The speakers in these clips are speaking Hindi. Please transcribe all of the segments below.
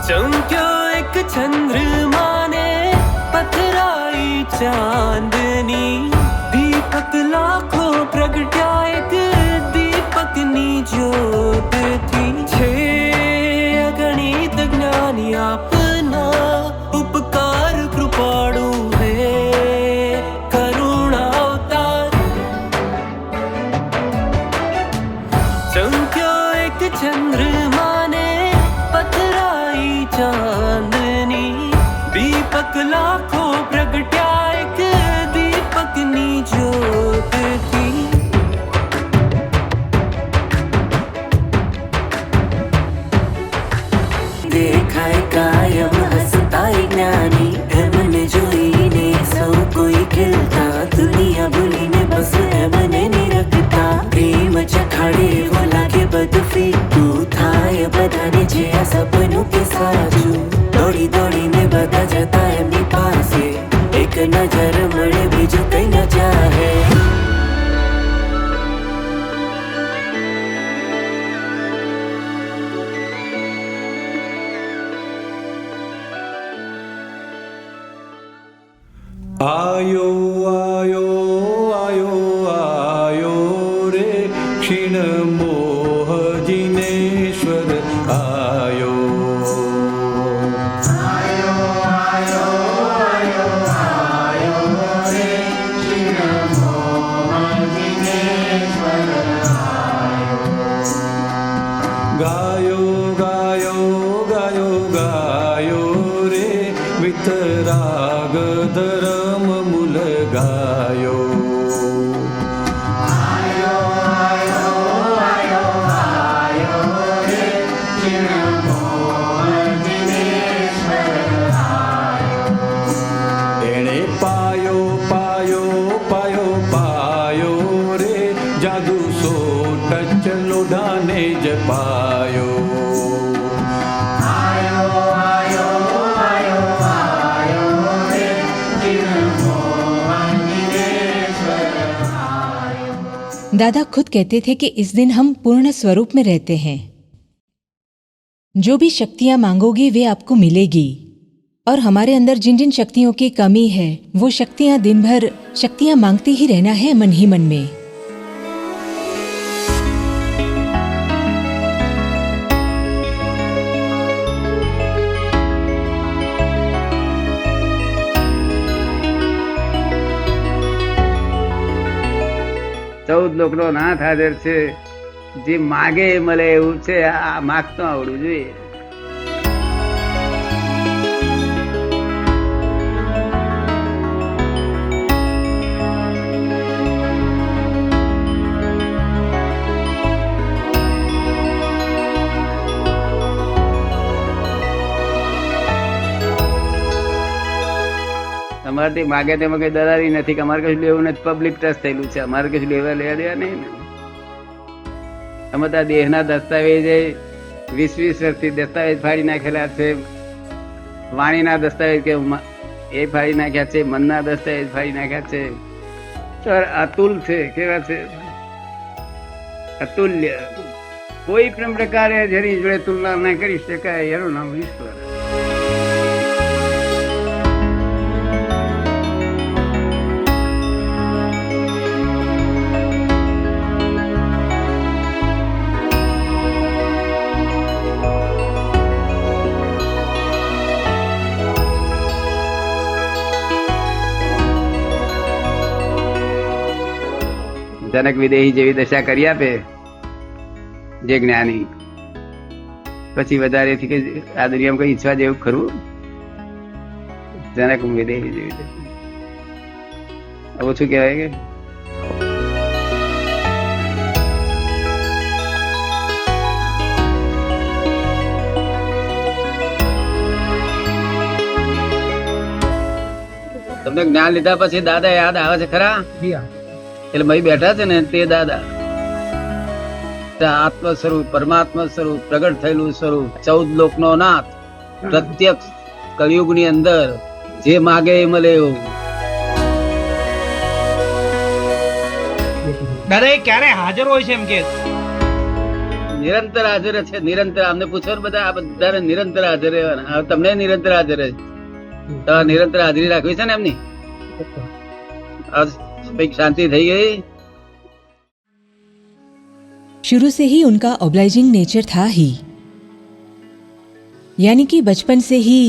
चमक्यो एक चंद्रमा ने पथराई चांदनी दीपक लाखों प्रगट्या एक दीपकनी ज्योत थी छे अगणित ज्ञानी आपना उपकार कृपाळु है करुणा अवतार चमक्यो एक चंद्रमा ने पथराई चांदनी दीपक लाखों प्रगट्या एक दीपकनी ज्योत थी देखाय कायम हसताय ज्ञानी एमने जोईने सौ कोई खिलता दुनिया भूलीने बस एमने निरखता प्रेम चखाड़े वो लागे बदफी तू थाय बधाने जे आ सपनों के साजू दौड़ी दौड़ीने बधा जता एमनी पासे एक नजर मळे बीजું કઈ ન ચાહે आयो आयो आयो आयो रे क्षीण मोह जिनेश्वर आयो आयो आयो आयो आयो रे क्षीण मोह जिनेश्वर आयो गायो गायो गायो गायो रे वितराग धर्म मूल गायो आयो आयो आयो आयो रे क्षीण मोह जिनेश्वर आयो एणे पायो पायो पायो पायो रे जादू सोट लोढाने ज पायो दादा खुद कहते थे कि इस दिन हम पूर्ण स्वरूप में रहते हैं। जो भी शक्तियां मांगोगे वे आपको मिलेगी और हमारे अंदर जिन जिन शक्तियों की कमी है वो शक्तियां दिन भर शक्तियां मांगते ही रहना है मन ही मन में। ચૌદ લોકનો નાથ હાજર છે જે માગે એ મળે એવું છે આ માગતો આવડવું જોઈએ અમારે માગે તેમાં કઈ દલાલી નથી કે અમારે કશું લેવું નથી પબ્લિક ટ્રસ્ટ થયેલું છે અમારે કશું લેવા દેવા નહીં ને અમે તો દેહના દસ્તાવેજ 20-20 વર્ષથી દસ્તાવેજ ફાડી નાખેલા છે વાણીના દસ્તાવેજ કે એ ફાડી નાખ્યા છે મનના દસ્તાવેજ ફાડી નાખ્યા છે તો અતુલ છે કેવા છે અતુલ્ય કોઈ પણ પ્રકારે જેની જોડે તુલના ના કરી શકાય એનું નામ ઈશ્વર જનક વિદેહી જેવી દશા કરી આપે જે જ્ઞાની પછી વધારેથી કે આ દુનિયામાં કઈ ઈચ્છવા જેવું ખરું જનક વિદેહી જેવી દશા ઓછું કહેવાય કે તમને જ્ઞાન લીધા પછી દાદા યાદ આવે છે ખરા એટલે ભાઈ બેઠા છે ને તે દાદા આત્મ સ્વરૂપ પરમાત્મા સ્વરૂપ પ્રગટ થયેલું સ્વરૂપ 14 લોકનો નાથ પ્રત્યક્ષ કળિયુગ ની અંદર જે માગે એ મળે એવું દાદા એ ક્યારે હાજર હોય છે એમ કે નિરંતર હાજર છે. નિરંતર આમને પૂછો ને બધા, આ બધાને નિરંતર હાજર રહેવાના. હવે તમને નિરંતર હાજર છે. તમારે નિરંતર હાજરી રાખવી છે ને એમની. કઈક શાંતિ થઈ ગઈ. शुरू से ही उनका ऑब्लाइजिंग नेचर था ही, यानी कि बचपन से ही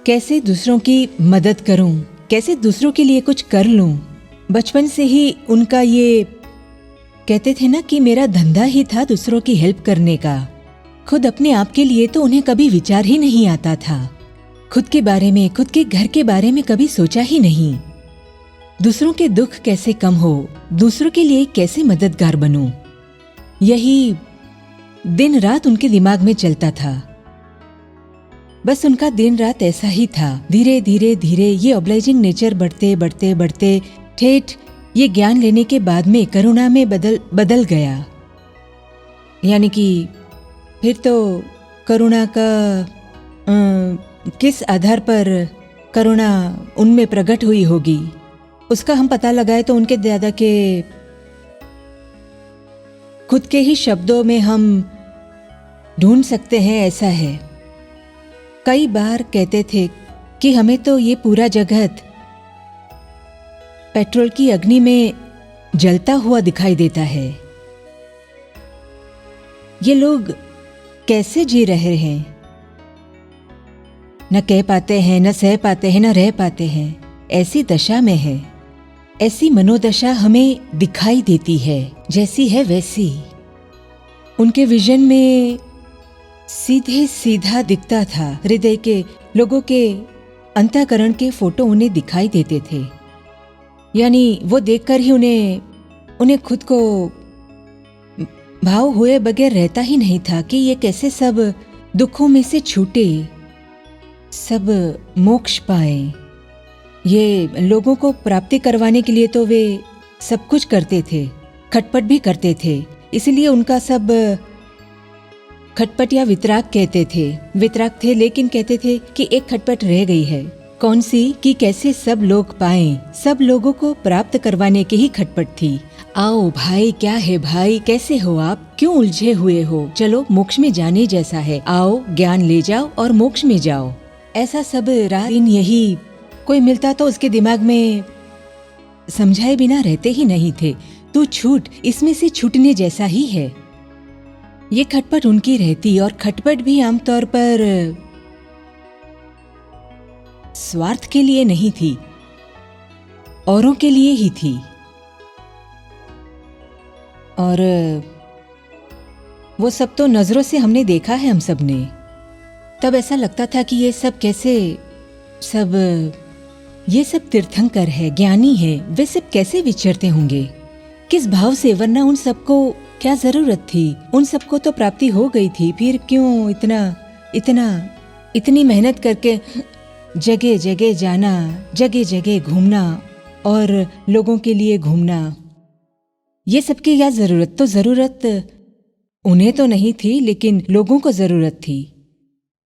कैसे दूसरों की मदद करूं, कैसे दूसरों के लिए कुछ कर लूं, बचपन से ही उनका ये कहते थे ना कि मेरा धंधा ही था दूसरों की हेल्प करने का. खुद अपने आप के लिए तो उन्हें कभी विचार ही नहीं आता था. खुद के बारे में, खुद के घर के बारे में कभी सोचा ही नहीं. दूसरों के दुख कैसे कम हो, दूसरों के लिए कैसे मददगार बनूं, यही दिन रात उनके दिमाग में चलता था. बस उनका दिन रात ऐसा ही था. धीरे धीरे धीरे ये ऑब्लाइजिंग नेचर बढ़ते बढ़ते बढ़ते ठेठ ये ज्ञान लेने के बाद में करुणा में बदल गया. यानी कि फिर तो करुणा का किस आधार पर करुणा उनमें प्रकट हुई होगी उसका हम पता लगाए तो उनके दादा के खुद के ही शब्दों में हम ढूंढ सकते हैं. ऐसा है, कई बार कहते थे कि हमें तो ये पूरा जगत पेट्रोल की अग्नि में जलता हुआ दिखाई देता है. ये लोग कैसे जी रहे हैं, न कह पाते हैं, न सह पाते हैं, न रह पाते हैं. ऐसी दशा में है. ऐसी मनोदशा हमें दिखाई देती है. जैसी है वैसी. उनके विजन में सीधे सीधा दिखता था. हृदय के लोगों के अंतःकरण के फोटो उन्हें दिखाई देते थे. यानी वो देखकर ही उन्हें खुद को भाव हुए बगैर रहता ही नहीं था कि ये कैसे सब दुखों में से छूटे, सब मोक्ष पाए. ये लोगों को प्राप्ति करवाने के लिए तो वे सब कुछ करते थे, खटपट भी करते थे. इसलिए उनका सब खटपट या वितराग कहते थे. वितराग थे लेकिन कहते थे कि एक खटपट रह गई है. कौन सी? कि कैसे सब लोग पाएं, सब लोगों को प्राप्त करवाने की ही खटपट थी. आओ भाई, क्या है भाई, कैसे हो आप, क्यों उलझे हुए हो, चलो मोक्ष में जाने जैसा है, आओ ज्ञान ले जाओ और मोक्ष में जाओ. ऐसा सब रात दिन यही. कोई मिलता तो उसके दिमाग में समझाए बिना रहते ही नहीं थे. तू छूट, इसमें से छूटने जैसा ही है. ये खटपट उनकी रहती. और खटपट भी आमतौर पर स्वार्थ के लिए नहीं थी, औरों के लिए ही थी. और वो सब तो नजरों से हमने देखा है हम सब ने. तब ऐसा लगता था कि ये सब कैसे ये सब तीर्थंकर है, ज्ञानी है, वे सब कैसे विचरते होंगे, किस भाव से. वरना उन सबको क्या जरूरत थी, उन सबको तो प्राप्ति हो गई थी. फिर क्यों इतनी मेहनत करके जगह जगह जाना, जगह जगह घूमना और लोगों के लिए घूमना. ये सबकी क्या जरूरत. तो जरूरत उन्हें तो नहीं थी लेकिन लोगों को जरूरत थी.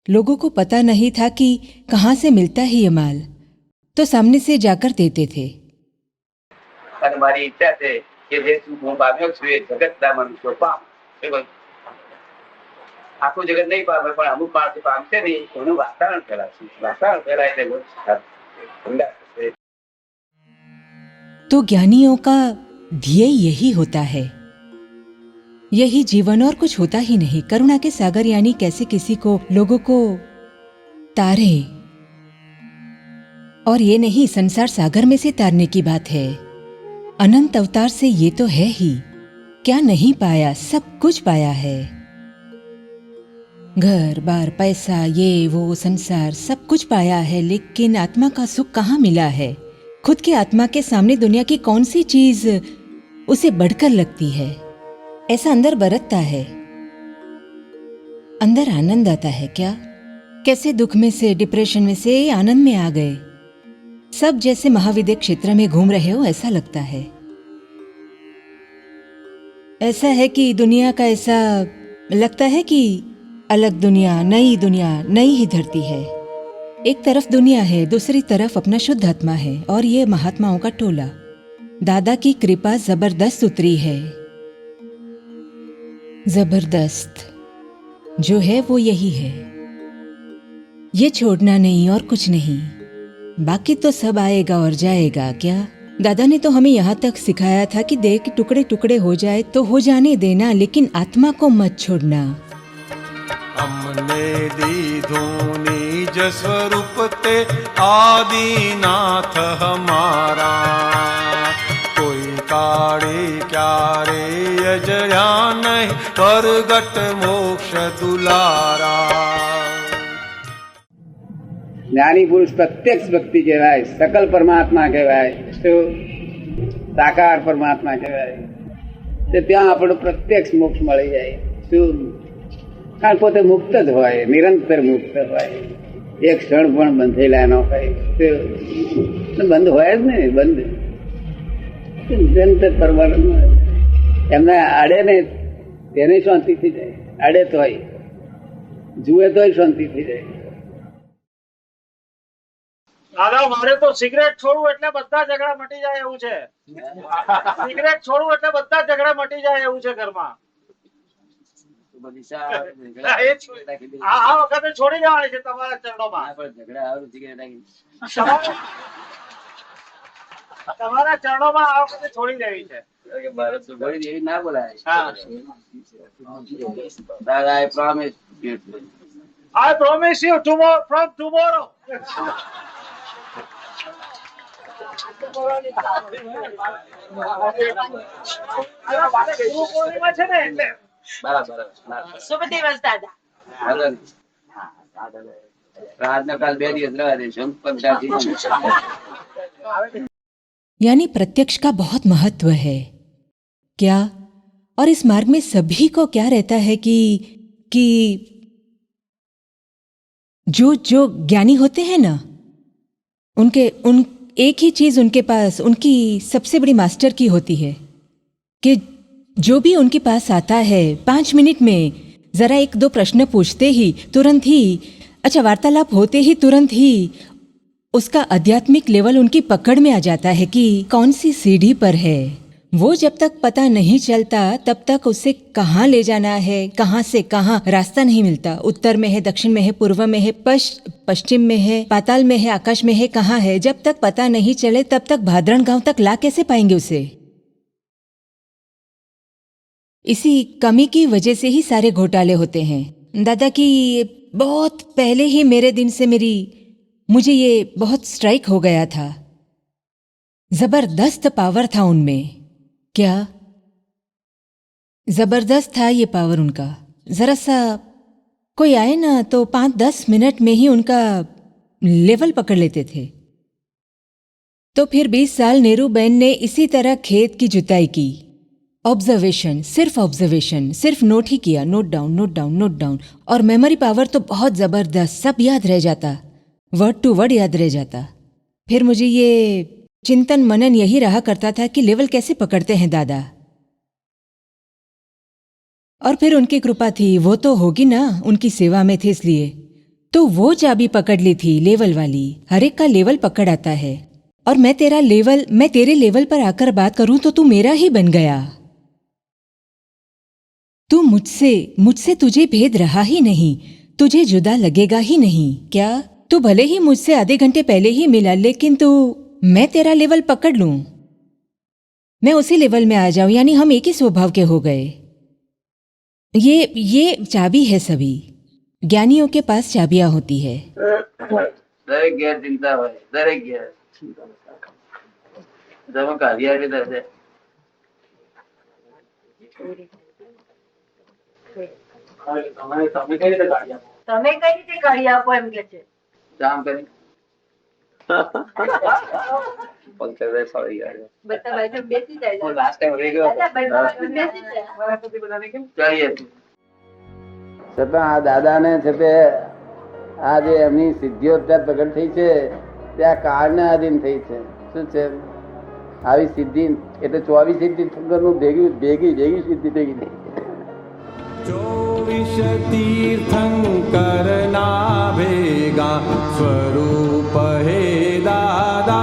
लोगों को पता नहीं था कि कहाँ से मिलता है ये माल, तो सामने से जाकर देते थे. અને મારી ઈચ્છા છે કે જે હું પામ્યો છું એ જગતના મનુષ્યો પામ. આખું જગત નહીં પામે પણ અમુક માણસ પામશે નહીં, એનું વાતાવરણ ફેલાશે. વાતાવરણ ફેલાય એટલે ઠંડા થશે. तो ज्ञानियों का ध्येय यही होता है, यही जीवन और कुछ होता ही नहीं. करुणा के सागर यानी कैसे किसी को, लोगों को तारे. और ये नहीं संसार सागर में से तारने की बात है, अनंत अवतार से ये तो है ही. क्या नहीं पाया, सब कुछ पाया है. घर बार पैसा ये वो संसार सब कुछ पाया है, लेकिन आत्मा का सुख कहाँ मिला है. खुद के आत्मा के सामने दुनिया की कौन सी चीज उसे बढ़कर लगती है. ऐसा अंदर बरतता है, अंदर आनंद आता है क्या. कैसे दुख में से, डिप्रेशन में से आनंद में आ गए. सब जैसे महाविद्य क्षेत्र में घूम रहे हो ऐसा लगता है. ऐसा है कि दुनिया का ऐसा लगता है कि अलग दुनिया, नई ही धरती है. एक तरफ दुनिया है, दूसरी तरफ अपना शुद्ध आत्मा है और ये महात्माओं का टोला. दादा की कृपा जबरदस्त उतरी है. जबरदस्त। जो है वो यही है, ये छोड़ना नहीं और कुछ नहीं। बाकी तो सब आएगा और जाएगा। क्या दादा ने तो हमें यहाँ तक सिखाया था कि देह के टुकड़े टुकड़े हो जाए तो हो जाने देना, लेकिन आत्मा को मत छोड़ना। हमने दीधो निज स्वरूप ते आदिनाथ हमारा, कोई काड़े क्यारे अजया नहीं परगट मोक्ष दुलारा। જ્ઞાની પુરુષ પ્રત્યક્ષ ભક્તિ કહેવાય, સકલ પરમાત્મા કહેવાય, શું સાકાર પરમાત્મા કહેવાય. તો ત્યાં આપણો પ્રત્યક્ષ મોક્ષ મળી જાય. શું? કારણ પોતે મુક્ત જ હોય, નિરંતર મુક્ત હોય, એક ક્ષણ પણ બંધેલા ન હોય. બંધ હોય જ ને, બંધ નિરંતર પરમાત્મા. એમને અડે ને તેને શાંતિ થઈ જાય, અડે તોય, જુએ તોય શાંતિ થઈ જાય. દાદા મારે તો સિગરેટ છોડવું એટલે બધા ઝઘડા મટી જાય એવું છે. સિગરેટ છોડવું એટલે બધા ઝઘડા મટી જાય એવું છે ઘરમાં. આ વખતે છોડી દેવાની છે તમારા ચરણોમાં. તમારા ચરણોમાં આ વખતે છોડી દેવી છે. ના બોલાય. I promise you tomorrow, from tomorrow. શુભ દિવસ દાદા. यानी प्रत्यक्ष का बहुत महत्व है। क्या? और इस मार्ग में सभी को क्या रहता है कि जो ज्ञानी होते हैं ना, उन एक ही चीज उनके पास, उनकी सबसे बड़ी मास्टर की होती है कि जो भी उनके पास आता है 5 मिनट में जरा 1-2 प्रश्न पूछते ही तुरंत ही, अच्छा वार्तालाप होते ही तुरंत ही उसका आध्यात्मिक लेवल उनकी पकड़ में आ जाता है कि कौन सी सीढ़ी पर है। वो जब तक पता नहीं चलता तब तक उसे कहाँ ले जाना है, कहाँ से कहाँ रास्ता नहीं मिलता। उत्तर में है, दक्षिण में है, पूर्व में है, पश्चिम में है, पाताल में है, आकाश में है, कहाँ है। जब तक पता नहीं चले तब तक भादरण गांव तक ला कैसे पाएंगे उसे। इसी कमी की वजह से ही सारे घोटाले होते हैं। दादा की बहुत पहले ही मेरे दिन से मुझे ये बहुत स्ट्राइक हो गया था। जबरदस्त पावर था उनमें। क्या? जबरदस्त था ये पावर उनका। जरा सा कोई आए ना तो 5-10 मिनट में ही उनका लेवल पकड़ लेते थे। तो फिर 20 साल नेहरू बहन ने इसी तरह खेत की जुताई की। ऑब्जर्वेशन, सिर्फ नोट ही किया, नोट डाउन। और मेमोरी पावर तो बहुत जबरदस्त, सब याद रह जाता, वर्ड टू वर्ड याद रह जाता। फिर मुझे ये चिंतन मनन यही रहा करता था कि लेवल कैसे पकड़ते हैं दादा। और फिर उनकी कृपा थी, वो तो होगी ना, उनकी सेवा में थे इसलिए तो वो चाबी पकड़ ली थी, लेवल वाली। हर एक का लेवल पकड़ आता है। और मैं तेरे लेवल पर आकर बात करूं तो तू मेरा ही बन गया। तू मुझसे तुझे भेद रहा ही नहीं, तुझे जुदा लगेगा ही नहीं। क्या? तू भले ही मुझसे आधे घंटे पहले ही मिला, लेकिन मैं तेरा लेवल पकड़ लूं, मैं उसी लेवल में आ जाऊं, यानी हम एक ही स्वभाव के हो गए। ये चाबी है। सभी ज्ञानियों के पास चाबियां होती है। દરેક ઘેર ચિંતા હોય, દરેક ઘેર તમે કાઢી આપી દેશે. તમે કઈ રીતે કાઢી આપો? તમે કઈ રીતે કાઢી આપો એમ કે છે. કામ કરી પંકજ ફરી ગયા. બધા બાજુ બેસી જાય. લાસ્ટ ટાઈમ રહી ગયો દાદા બાજુ બેસી જાય. કરીએ છતાં આ દાદાને છે તે આ જે એમની સિદ્ધિઓ ત્યાં પ્રગટ થઈ છે તે આ કાળને આધીન થઈ છે. શું છે? આવી સિદ્ધિ એટલે 24 સિદ્ધિ ભેગી સિદ્ધિ ભેગી થઈ. 24 तीर्थंकर ना भेगा स्वरूप हे दादा.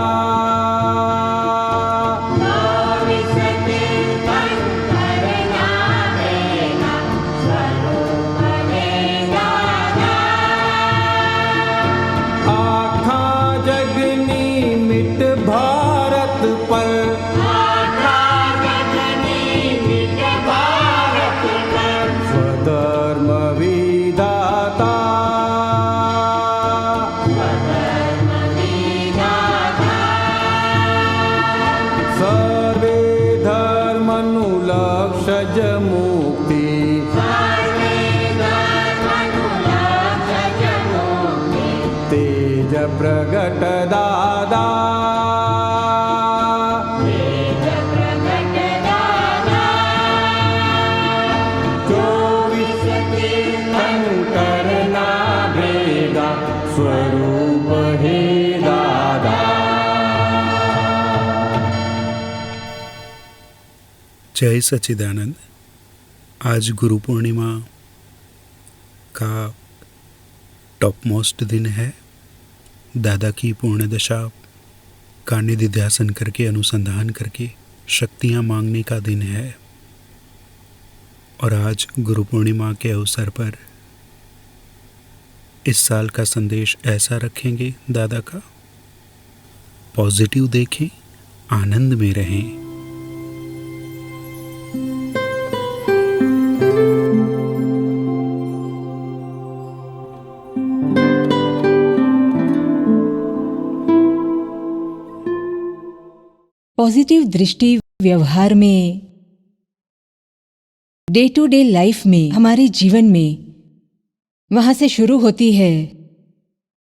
मुक्ति तेज प्रगट दादा स्वरूप हे दादा। जय सच्चिदानंद। आज गुरु पूर्णिमा का टॉप मोस्ट दिन है। दादा की पूर्ण दशा का निधिध्यासन करके अनुसंधान करके शक्तियाँ मांगने का दिन है। और आज गुरु पूर्णिमा के अवसर पर इस साल का संदेश ऐसा रखेंगे दादा का, पॉजिटिव देखें, आनंद में रहें। पॉजिटिव दृष्टि व्यवहार में, डे टू डे लाइफ में, हमारे जीवन में वहाँ से शुरू होती है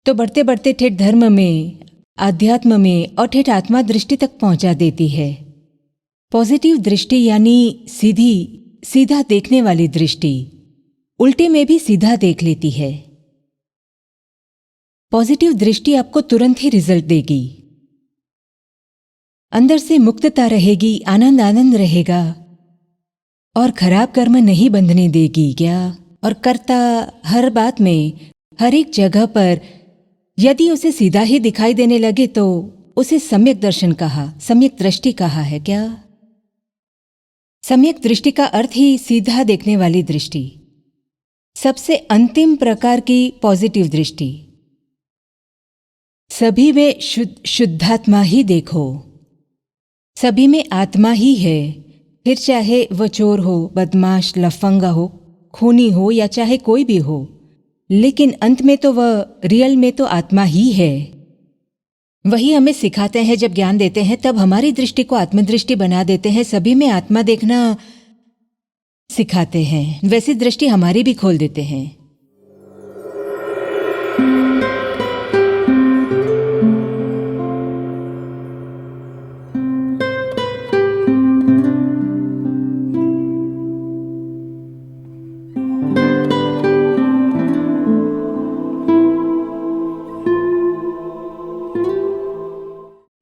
तो बढ़ते बढ़ते ठेठ धर्म में, आध्यात्म में और ठेठ आत्मा दृष्टि तक पहुँचा देती है। पॉजिटिव दृष्टि यानी सीधा देखने वाली दृष्टि, उल्टे में भी सीधा देख लेती है। पॉजिटिव दृष्टि आपको तुरंत ही रिजल्ट देगी, अंदर से मुक्तता रहेगी, आनंद रहेगा और खराब कर्म नहीं बंधने देगी क्या। और कर्ता हर बात में, हर एक जगह पर यदि उसे सीधा ही दिखाई देने लगे तो उसे सम्यक दर्शन कहा, सम्यक दृष्टि कहा है क्या। सम्यक दृष्टि का अर्थ ही सीधा देखने वाली दृष्टि, सबसे अंतिम प्रकार की पॉजिटिव दृष्टि। सभी में शुद्धात्मा ही देखो, सभी में आत्मा ही है, फिर चाहे वह चोर हो, बदमाश, लफंगा हो, खूनी हो या चाहे कोई भी हो, लेकिन अंत में तो वह रियल में तो आत्मा ही है। वही हमें सिखाते हैं, जब ज्ञान देते हैं तब हमारी दृष्टि को आत्मदृष्टि बना देते हैं, सभी में आत्मा देखना सिखाते हैं, वैसी दृष्टि हमारी भी खोल देते हैं।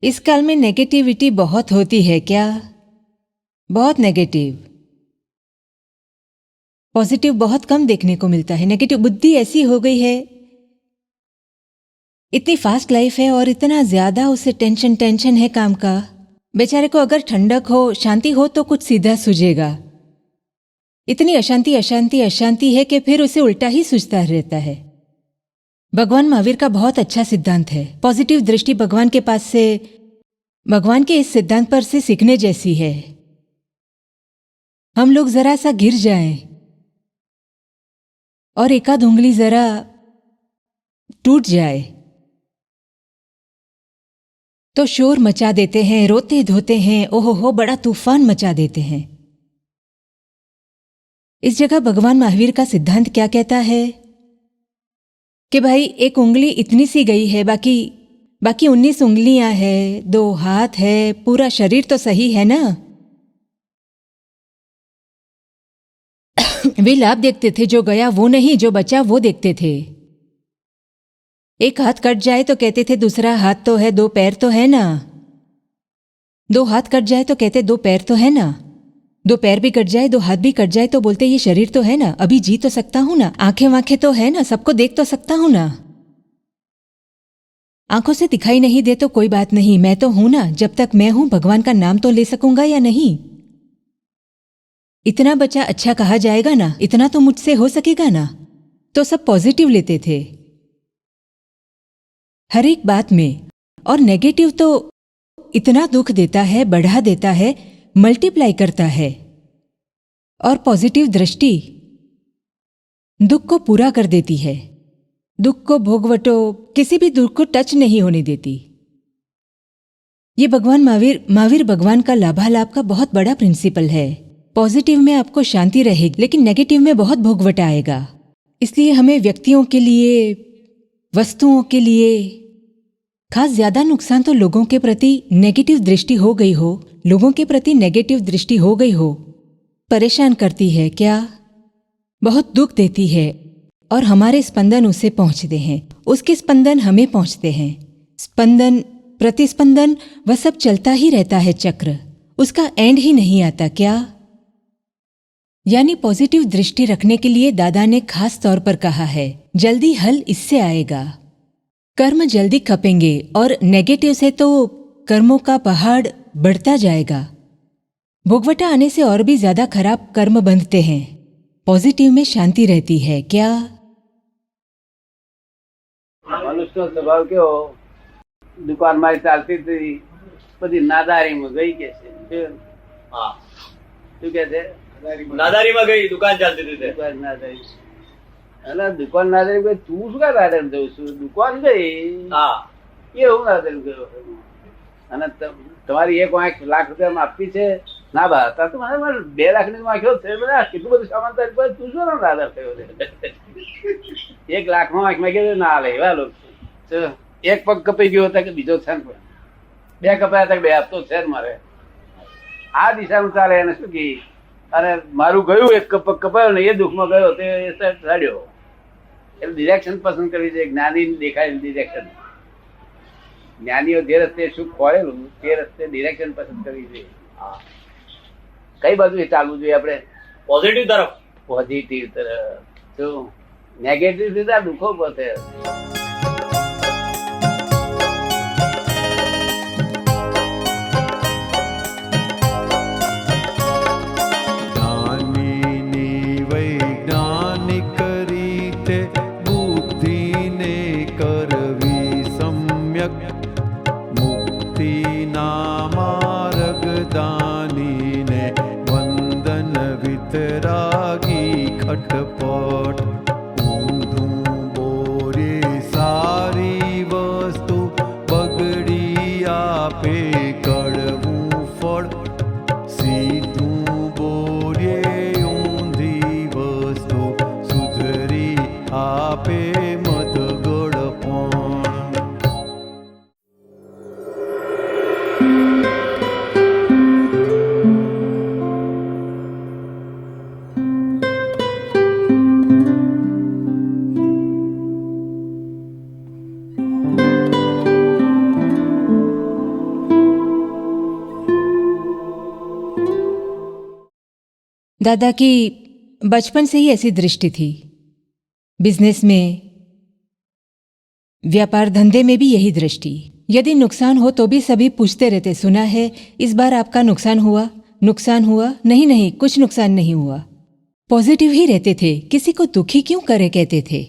इस काल में नेगेटिविटी बहुत होती है क्या? बहुत नेगेटिव। पॉजिटिव बहुत कम देखने को मिलता है। नेगेटिव बुद्धि ऐसी हो गई है, इतनी फास्ट लाइफ है और इतना ज्यादा उसे टेंशन है काम का। बेचारे को अगर ठंडक हो, शांति हो तो कुछ सीधा सूझेगा। इतनी अशांति है कि फिर उसे उल्टा ही सूझता रहता है। भगवान महावीर का बहुत अच्छा सिद्धांत है। पॉजिटिव दृष्टि भगवान के पास से, भगवान के इस सिद्धांत पर से सीखने जैसी है। हम लोग जरा सा गिर जाएं और एकाध उंगली जरा टूट जाए तो शोर मचा देते हैं, रोते धोते हैं, ओहो हो बड़ा तूफान मचा देते हैं। इस जगह भगवान महावीर का सिद्धांत क्या कहता है कि भाई एक उंगली इतनी सी गई है, बाकी 19 उंगलियां है, 2 हाथ है, पूरा शरीर तो सही है ना। वे लाभ देखते थे, जो गया वो नहीं, जो बचा वो देखते थे। एक हाथ कट जाए तो कहते थे दूसरा हाथ तो है, 2 पैर तो है ना। 2 हाथ कट जाए तो कहते 2 पैर तो है ना। 2 पैर भी कट जाए, 2 हाथ भी कट जाए तो बोलते ये शरीर तो है ना, अभी जी तो सकता हूं ना, आंखें वांखें तो है ना, सबको देख तो सकता हूं ना। आंखों से दिखाई नहीं दे तो कोई बात नहीं, मैं तो हूं ना, जब तक मैं हूं भगवान का नाम तो ले सकूंगा या नहीं। इतना बचा अच्छा कहा जाएगा ना, इतना तो मुझसे हो सकेगा ना। तो सब पॉजिटिव लेते थे हर एक बात में। और नेगेटिव तो इतना दुख देता है, बढ़ा देता है, मल्टीप्लाई करता है। और पॉजिटिव दृष्टि दुख को पूरा कर देती है। दुख को भोगवटो, किसी भी दुख को टच नहीं होने देती। ये भगवान महावीर भगवान का लाभालाभ का बहुत बड़ा प्रिंसिपल है। पॉजिटिव में आपको शांति रहेगी, लेकिन नेगेटिव में बहुत भोगवट आएगा। इसलिए हमें व्यक्तियों के लिए, वस्तुओं के लिए, खास ज्यादा नुकसान तो लोगों के प्रति नेगेटिव दृष्टि हो गई हो, लोगों के प्रति नेगेटिव दृष्टि हो गई हो, परेशान करती है क्या, बहुत दुख देती है, और हमारे स्पंदन उसे पहुंचते हैं, उसके स्पंदन हमें पहुंचते हैं। स्पंदन, प्रतिस्पंदन, वह सब चलता ही रहता है चक्र, उसका एंड ही नहीं आता क्या। यानी पॉजिटिव दृष्टि रखने के लिए दादा ने खास तौर पर कहा है, जल्दी हल इससे आएगा, कर्म जल्दी खपेंगे, और नेगेटिव से तो कर्मों का पहाड़ बढ़ता जाएगा। भोगवटा आने से और भी ज्यादा खराब कर्म बंधते हैं। पॉजिटिव में शांति रहती है क्या। મનુષ્યનો સ્વભાવ કેવો, દુકાન મારી ચાલતી હતી, બધી નાદારીમાં ગઈ કે છે. હા, શું કે છે? નાદારીમાં ગઈ, દુકાન ચાલતી હતી તે. દુકાન નાદારી. એટલે દુકાન નાદારી ગઈ, તું શું કા નાદારી જઉં છું? દુકાન ગઈ, હા, એવું નાદારી ગયો. અને તમારી 1 લાખ રૂપિયા આપવી છે, ના બા તો મને 2 લાખની માખ્યો છે, બધા કેટલું બધું સામાન તારી પાસે, તું શું નાદાર થયો છે? 1 લાખમાં આંખ માં ગયો ના લે એવા લોકો છે. એક પગ કપાઈ ગયો હતા કે બીજો છે, 2 કપાયા હતા કે 2 આપતો છે મારે. આ દિશાનું ચાલે એને શું કી, અને મારું ગયું એક પગ કપાયો ને એ દુઃખમાં ગયો તે ચડ્યો. એટલે ડિરેક્શન પસંદ કરવી છે, જ્ઞાની દેખાય ડિરેક્શન. જ્ઞાનીઓ જે રસ્તે સુખ ખોળેલું તે રસ્તે ડિરેક્શન પસંદ કરવી જોઈએ. કઈ બાજુ ચાલવું જોઈએ આપણે? પોઝિટિવ તરફ. પોઝિટિવ તરફ. શું નેગેટિવ લીધા દુઃખો પતે. જ્ઞાનીની વૈજ્ઞાનિક રીતે બુદ્ધિને કરવી સમ્યક, મુક્તિના માર્ગ દાનીને વંદન વિતરાગી ખટપટ. સારી વસ્તુ બગડી આપે કડવું ફળ, સીધું બોલે ઊંધી વસ્તુ સુધરી આપે મતગળ પણ. दादा की बचपन से ही ऐसी दृष्टि थी। बिजनेस में, व्यापार धंधे में भी यही दृष्टि। यदि नुकसान हो तो भी सभी पूछते रहते, सुना है इस बार आपका नुकसान हुआ, नुकसान हुआ? नहीं नहीं, कुछ नुकसान नहीं हुआ। पॉजिटिव ही रहते थे, किसी को दुखी क्यों करे कहते थे।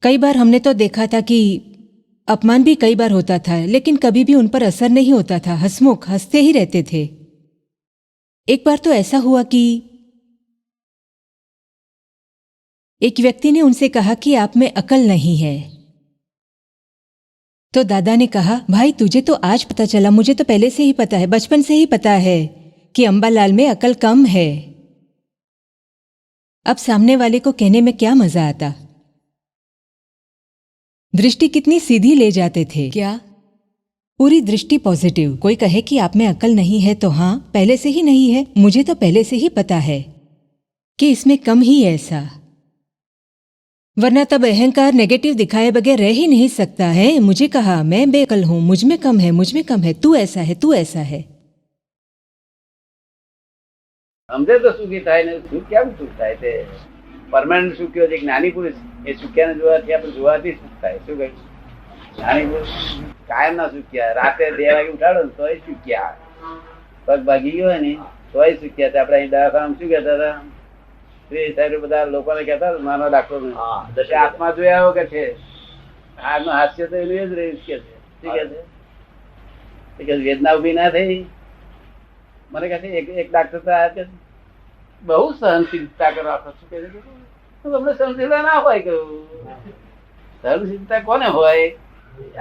कई बार हमने तो देखा था कि अपमान भी कई बार होता था, लेकिन कभी भी उन पर असर नहीं होता था, हंसमुख हंसते ही रहते थे। एक बार तो ऐसा हुआ कि एक व्यक्ति ने उनसे कहा कि आप में अकल नहीं है। तो दादा ने कहा, भाई तुझे तो आज पता चला, मुझे तो पहले से ही पता है, बचपन से ही पता है कि अंबालाल में अकल कम है। अब सामने वाले को कहने में क्या मजा आता। दृष्टि कितनी सीधी ले जाते थे क्या। पूरी दृष्टि पॉजिटिव। कोई कहे कि आप में अकल नहीं है तो हाँ, पहले से ही नहीं है, मुझे तो पहले से ही पता है कि इसमें कम ही ऐसा, वरना तब अहंकार नेगेटिव दिखाए बगैर रह ही नहीं सकता है। मुझे कहा मैं बेअकल हूं, मुझ में कम है, मुझ में कम है, तू ऐसा है, तू ऐसा है। સમજે તો સુખી થાય ને સુખ કેમ સુખ થાય? તે પરમાનન્ટ સુખ કયો છે? જ્ઞાની પુરુષ એ સુખ્યાને જોવાથી આપણે જોવાથી સુખ થાય. શું કહ્યું? જ્ઞાની પુરુષ કાયમ ના સુખ્યા. રાતે 2 વાગે ઉઠાડો ને તોય સુખ્યા, પગ ભાગી ગયો ને તોય સુખ્યા. આપણે અહીં દવાખાનામાં શું કહેતા હતા? બધા લોકોને કહેતા નાનો ડાક્ટર આત્મા જોયા આવો કે છે. આનું હાસ્ય તો એનું જ રહ્યું કે છે. શું કે છે? વેદના ઉભી ના થઈ. મને કહે છે એક ડાક્ટર તો બહુ સહનશીલતા કરો. શું કહે છે? તમને સહનશીલતા ના હોય. કહ્યું સહનશીલતા કોને હોય?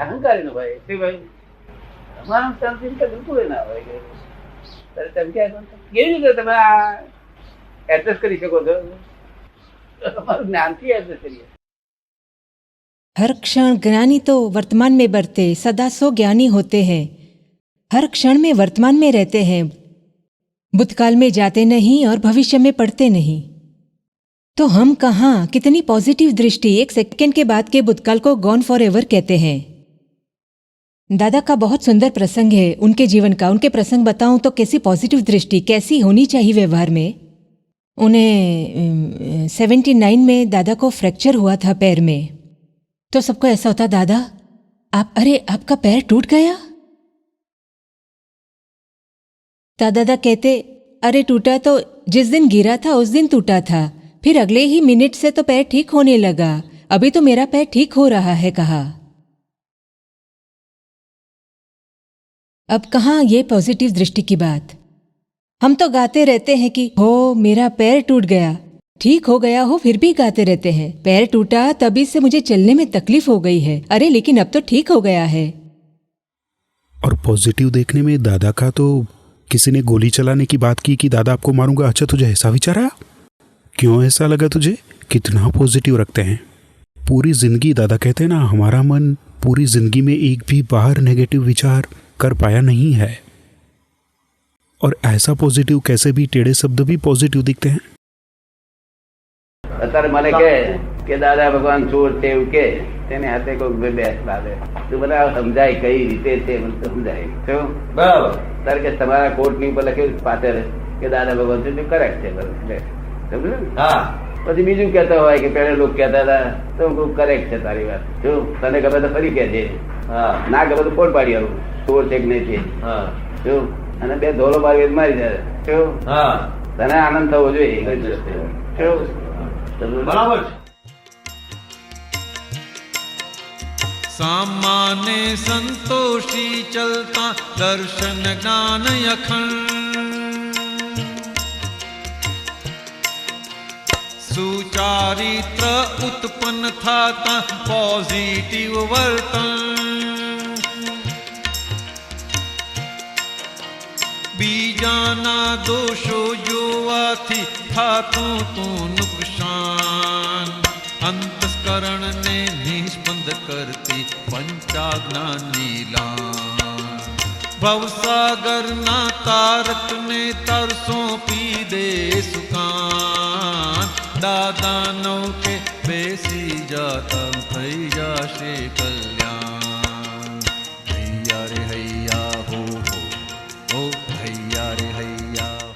અહંકારી ને હોય. શું કહ્યું? અમારા સહનશીલતા બિલકુલ ના હોય. તમે ક્યાં કેવી રીતે તમે આ એડજસ્ટ કરી શકો છો? તમારું જ્ઞાનથી એડજસ્ટ કરીએ. हर क्षण ज्ञानी तो वर्तमान में बरते, सदा सो ज्ञानी होते हैं, हर क्षण में वर्तमान में रहते हैं, भूतकाल में जाते नहीं और भविष्य में पढ़ते नहीं. तो हम कहाँ, कितनी पॉजिटिव दृष्टि, एक सेकंड के बाद के भूतकाल को गॉन फॉर एवर कहते हैं. दादा का बहुत सुंदर प्रसंग है उनके जीवन का. उनके प्रसंग बताऊं तो कैसी पॉजिटिव दृष्टि कैसी होनी चाहिए व्यवहार में. उन्हें 79 में दादा को फ्रैक्चर हुआ था पैर में. तो सबको ऐसा होता, दादा आप, अरे आपका पैर टूट गया. दादा कहते, अरे टूटा तो जिस दिन गिरा था उस दिन टूटा था, फिर अगले ही मिनट से तो पैर ठीक होने लगा, अभी तो मेरा पैर ठीक हो रहा है. कहा अब कहाँ ये पॉजिटिव दृष्टि की बात. हम तो गाते रहते हैं कि हो मेरा पैर टूट गया, ठीक हो गया हो, फिर भी गाते रहते हैं. पैर टूटा तभी से मुझे चलने में तकलीफ हो गई है, अरे लेकिन अब तो ठीक हो गया है. और पॉजिटिव देखने में दादा का तो किसी ने गोली चलाने की बात की कि दादा आपको मारूंगा. अच्छा तुझे ऐसा विचार आया? क्यों ऐसा लगा तुझे? कितना पॉजिटिव रखते हैं. पूरी जिंदगी दादा कहते हैं ना, हमारा मन पूरी जिंदगी में एक भी बार नेगेटिव विचार कर पाया नहीं है. और ऐसा पॉजिटिव, कैसे भी टेढ़े शब्द भी पॉजिटिव दिखते हैं. અત્યારે મને કે દાદા ભગવાન ચોર છે એવું કે તેને હાથે કોઈ બેસ લાવે તું બધા સમજાય કઈ રીતે છે મને સમજાય શું બરાબર. તારે કે તમારા કોર્ટ ની ઉપર લખ્યું પાછળ કે દાદા ભગવાન છે કરેક્ટ છે સમજ. હા પછી બીજું કહેતા હોય કે પેલા લોકો કહેતા હતા તો કરેક્ટ છે તારી વાત. શું તને ગમે તો ફરી કહેજે, ના ગમે તો કોણ પાડી આવું ચોર છે કે નહીં છે. શું અને બે ધોલો મારી મારી જાય. શું તને આનંદ થવો જોઈએ. શું બરાબર. सामान्य संतोषी चलता दर्शन ज्ञान अखंड, सुचारित्र उत्पन्न थाता पॉजिटिव वर्तन, बीजाना दोषो जोवाथी थातुं तो नुकसान, अंतस्करण ने निष्पंद करती पंचाज्ञा नीलान, भवसागर ना तारक ने तरसों पी दे सुकान, दादा नौ के बेसी जाता थई जाशे कल्याण. हैया रे हैया हो हैया रे हैया हो.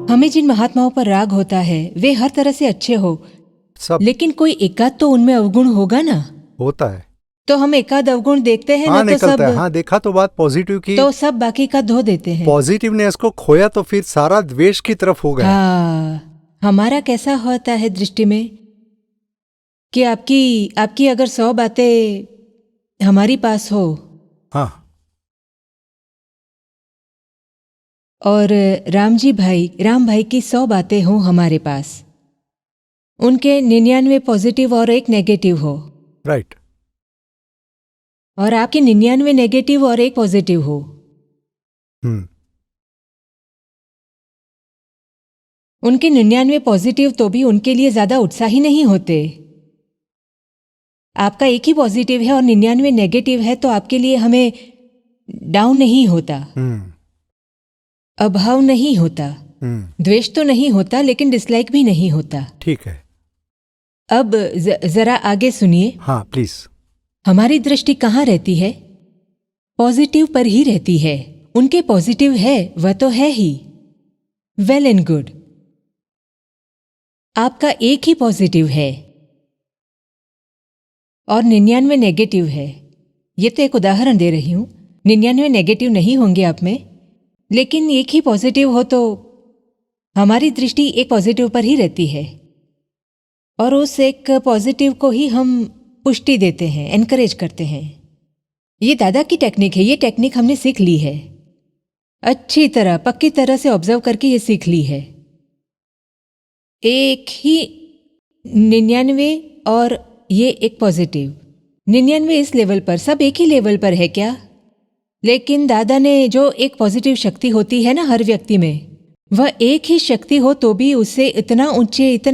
हमें जिन महात्माओं पर राग होता है वे हर तरह से अच्छे हो, सब लेकिन कोई एकाध तो उनमें अवगुण होगा ना. होता है. तो हम एकाध अवगुण देखते हैं हाँ, ना, तो सब निकलता है. हाँ, देखा तो बात पॉजिटिव की. तो सब बाकी का धो देते हैं. पॉजिटिवनेस को खोया तो फिर सारा द्वेष की तरफ हो गया. हाँ, हमारा कैसा होता है दृष्टि में कि आपकी अगर 100 बातें हमारी पास हो, हाँ, और राम भाई की 100 बातें हों हमारे पास, उनके 99 पॉजिटिव और एक नेगेटिव हो, राइट, और आपके 99 नेगेटिव और एक पॉजिटिव हो, उनके 99 पॉजिटिव तो भी उनके लिए ज्यादा उत्साही नहीं होते. आपका एक ही पॉजिटिव है और 99 नेगेटिव है तो आपके लिए हमें डाउन नहीं होता, अभाव नहीं होता, द्वेष तो नहीं होता, लेकिन डिसलाइक भी नहीं होता. ठीक है. अब जरा आगे सुनिए. हाँ प्लीज. हमारी दृष्टि कहाँ रहती है? पॉजिटिव पर ही रहती है. उनके पॉजिटिव है वह तो है ही, वेल एंड गुड. आपका एक ही पॉजिटिव है और 99 नेगेटिव है. ये तो एक उदाहरण दे रही हूं. 99 नेगेटिव नहीं होंगे आप में, लेकिन एक ही पॉजिटिव हो तो हमारी दृष्टि एक पॉजिटिव पर ही रहती है और उस एक पॉजिटिव को ही हम पुष्टि देते हैं, एनकरेज करते हैं। ये दादा की टेक्निक है, ये टेक्निक हमने सीख ली है, अच्छी तरह पक्की तरह से ऑब्जर्व करके ये सीख ली है। एक ही 99 और ये एक पॉजिटिव। 99 इस लेवल पर, सब एक ही लेवल पर है क्या? लेकिन दादा ने जो एक पॉजिटिव शक्ति होती है ना हर व्यक्ति में, वह एक ही शक्ति हो तो भी उसे इतना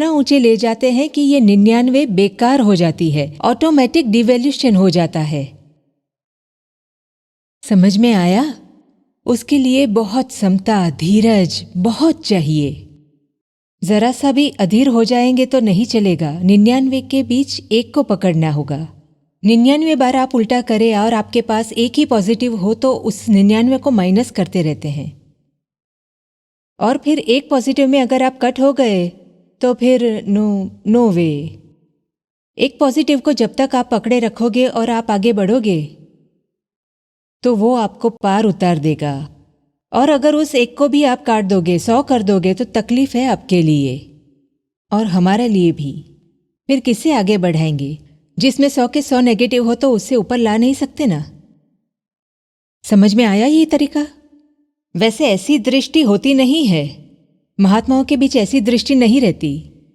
ऊंचे ले जाते हैं कि ये 99 बेकार हो जाती है, ऑटोमेटिक डिवैल्यूशन हो जाता है। समझ में आया? उसके लिए बहुत समता, धीरज बहुत चाहिए। जरा सा भी अधीर हो जाएंगे तो नहीं चलेगा। 99 के बीच एक को पकड़ना होगा। 99 बार आप उल्टा करें और आपके पास एक ही पॉजिटिव हो तो उस 99 को माइनस करते रहते हैं। और फिर एक पॉजिटिव में अगर आप कट हो गए तो फिर नो वे। एक पॉजिटिव को जब तक आप पकड़े रखोगे और आप आगे बढ़ोगे तो वो आपको पार उतार देगा। और अगर उस एक को भी आप काट दोगे, 100 कर दोगे तो तकलीफ है आपके लिए और हमारे लिए भी। फिर किससे आगे बढ़ाएंगे? जिसमें 100 के 100 नेगेटिव हो तो उससे ऊपर ला नहीं सकते ना। समझ में आया ये तरीका? वैसे ऐसी दृष्टि होती नहीं है, महात्माओं के बीच ऐसी दृष्टि नहीं रहती।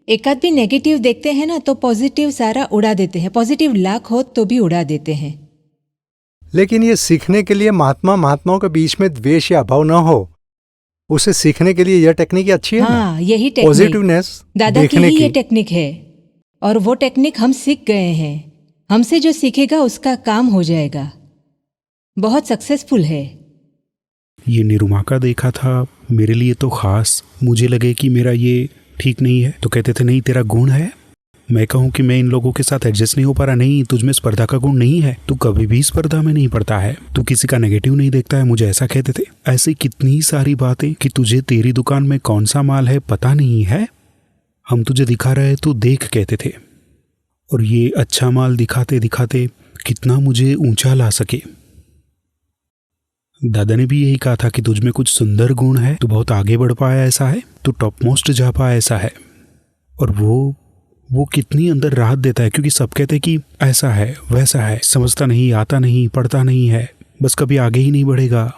एक आध भी नेगेटिव देखते हैं ना तो पॉजिटिव सारा उड़ा देते हैं, पॉजिटिव लाख हो तो भी उड़ा देते हैं। लेकिन ये सीखने के लिए महात्माओं के बीच में द्वेष या अभाव न हो, उसे सीखने के लिए यह टेक्निक अच्छी है। हाँ, यही टेक्निक पॉजिटिवनेस दादा की ही ये टेक्निक है और वो टेक्निक हम सीख गए हैं। हमसे जो सीखेगा उसका काम हो जाएगा। बहुत सक्सेसफुल है। ये निरुमाका देखा था मेरे लिए तो खास। मुझे लगे कि मेरा ये ठीक नहीं है तो कहते थे नहीं तेरा गुण है। मैं कहूँ कि मैं इन लोगों के साथ एडजस्ट नहीं हो पा रहा, नहीं तुझमें स्पर्धा का गुण नहीं है, तू कभी भी स्पर्धा में नहीं पड़ता है, तू किसी का नेगेटिव नहीं देखता है, मुझे ऐसा कहते थे। ऐसी कितनी सारी बातें कि तुझे तेरी दुकान में कौन सा माल है पता नहीं है, हम तुझे दिखा रहे तू देख, कहते थे। और ये अच्छा माल दिखाते दिखाते कितना मुझे ऊंचा ला सके। दादा ने भी यही कहा था कि तुझमें कुछ सुंदर गुण है, तू बहुत आगे बढ़ पाया ऐसा है, तू टॉप मोस्ट जा पाया ऐसा है। और वो कितनी अंदर राहत देता है, क्योंकि सब कहते कि ऐसा है वैसा है, समझता नहीं, आता नहीं, पढ़ता नहीं है, बस कभी आगे ही नहीं बढ़ेगा।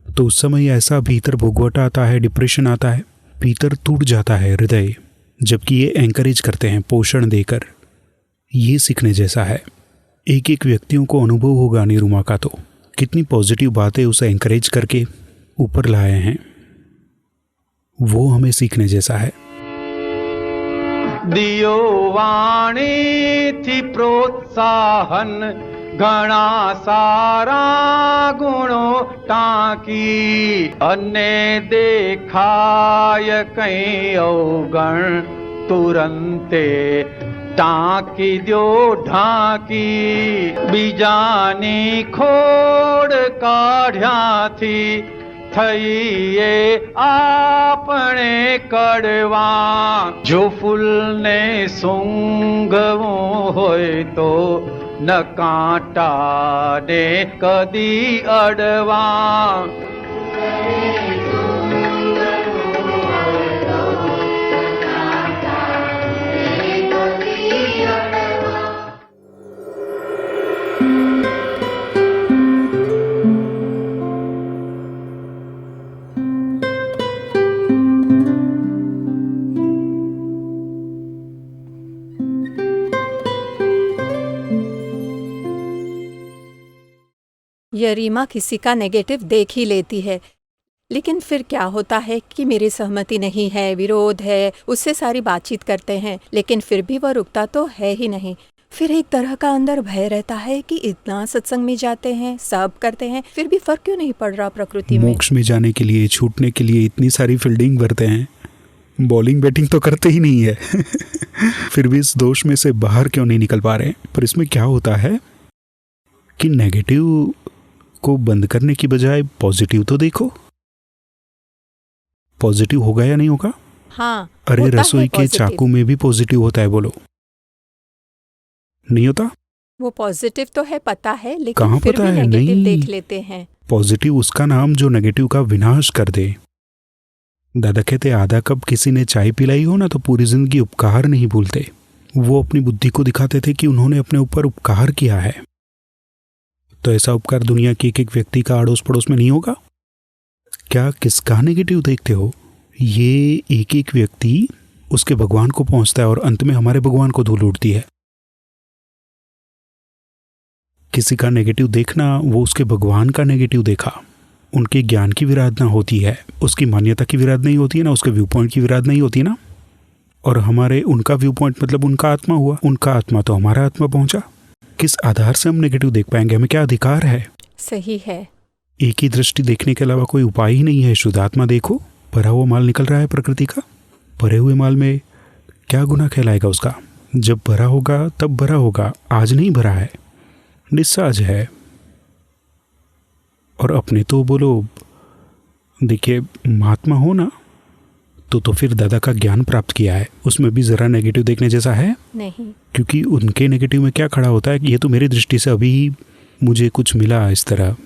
तो उस समय ऐसा भीतर भुगवटा आता है, डिप्रेशन आता है, भीतर टूट जाता है हृदय। जबकि ये एंकरेज करते हैं पोषण देकर। ये सीखने जैसा है। एक एक व्यक्तियों को अनुभव होगा निरुमा का, तो कितनी पॉजिटिव बातें उसे एंकरेज करके ऊपर लाए हैं, वो हमें सीखने जैसा है। दियो वाणी थी प्रोत्साहन घना सारा गुणों टाकी, अन्य देखाय कई अवगण तुरंते टाकी द्यो ढाकी, बीजानी खोड़ काढ़्या थी થઈએ આપણે કડવા, જો ફૂલને સૂંઘવો હોય તો ન કાંટાને કદી અડવા. यह रीमा किसी का नेगेटिव देख ही लेती है, लेकिन फिर क्या होता है कि मेरी सहमति नहीं है, विरोध है, उससे सारी बातचीत करते हैं, लेकिन फिर भी वह रुकता तो है ही नहीं। फिर एक तरह का अंदर भय रहता है कि इतना सत्संग में जाते हैं, सब करते हैं, फिर भी फर्क क्यों नहीं पड़ रहा प्रकृति में। मोक्ष में जाने के लिए, छूटने के लिए इतनी सारी फील्डिंग भरते हैं, बॉलिंग बैटिंग तो करते ही नहीं है फिर भी इस दोष में से बाहर क्यों नहीं निकल पा रहे। पर इसमें क्या होता है कि नेगेटिव को बंद करने की बजाय पॉजिटिव तो देखो। पॉजिटिव होगा या नहीं होगा? हाँ, अरे रसोई के चाकू में भी पॉजिटिव होता है, बोलो नहीं होता? वो पॉजिटिव तो है, पता है, लेकिन कहाँ फिर पता भी है? नेगेटिव नहीं, देख लेते हैं। पॉजिटिव उसका नाम जो नेगेटिव का विनाश कर दे। दादा कहते आधा कप किसी ने चाय पिलाई हो ना तो पूरी जिंदगी उपकार नहीं भूलते। वो अपनी बुद्धि को दिखाते थे कि उन्होंने अपने ऊपर उपकार किया है। तो ऐसा उपकार दुनिया के एक एक व्यक्ति का अड़ोस पड़ोस में नहीं होगा? क्या किसका नेगेटिव देखते हो? ये एक एक व्यक्ति उसके भगवान को पहुंचता है और अंत में हमारे भगवान को धूल उड़ती है। किसी का नेगेटिव देखना, वो उसके भगवान का नेगेटिव देखा। उनके ज्ञान की विराधना होती है, उसकी मान्यता की विराधना नहीं होती है ना, उसके व्यू पॉइंट की विराधना नहीं होती ना। और हमारे उनका व्यू पॉइंट मतलब उनका आत्मा हुआ, उनका आत्मा तो हमारा आत्मा पहुंचा। किस आधार से हम नेगेटिव देख पाएंगे? हमें क्या अधिकार है? सही है। एक ही दृष्टि देखने के अलावा कोई उपाय ही नहीं है। शुद्धात्मा देखो, भरा हुआ माल निकल रहा है प्रकृति का। भरे हुए माल में क्या गुना कहलाएगा उसका? जब भरा होगा तब भरा होगा, आज नहीं भरा है, निस्साज है। और अपने तो बोलो, देखिए महात्मा हो ना, तो फिर दादा का ज्ञान प्राप्त किया है, उसमें भी ज़रा नेगेटिव देखने जैसा है नहीं। क्योंकि उनके नेगेटिव में क्या खड़ा होता है कि ये तो मेरी दृष्टि से अभी मुझे कुछ मिला। इस तरह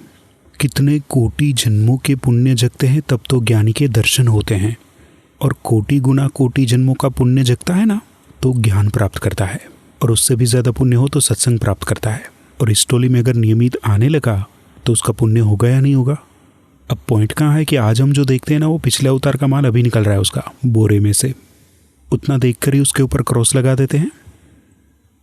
कितने कोटि जन्मों के पुण्य जगते हैं तब तो ज्ञानी के दर्शन होते हैं। और कोटि गुना कोटि जन्मों का पुण्य जगता है ना, तो ज्ञान प्राप्त करता है। और उससे भी ज़्यादा पुण्य हो तो सत्संग प्राप्त करता है। और इस टोली में अगर नियमित आने लगा तो उसका पुण्य होगा या नहीं होगा? अब पॉइंट कहाँ है कि आज हम जो देखते हैं ना, वो पिछले अवतार का माल अभी निकल रहा है उसका बोरे में से। उतना देखकर ही उसके ऊपर क्रॉस लगा देते हैं।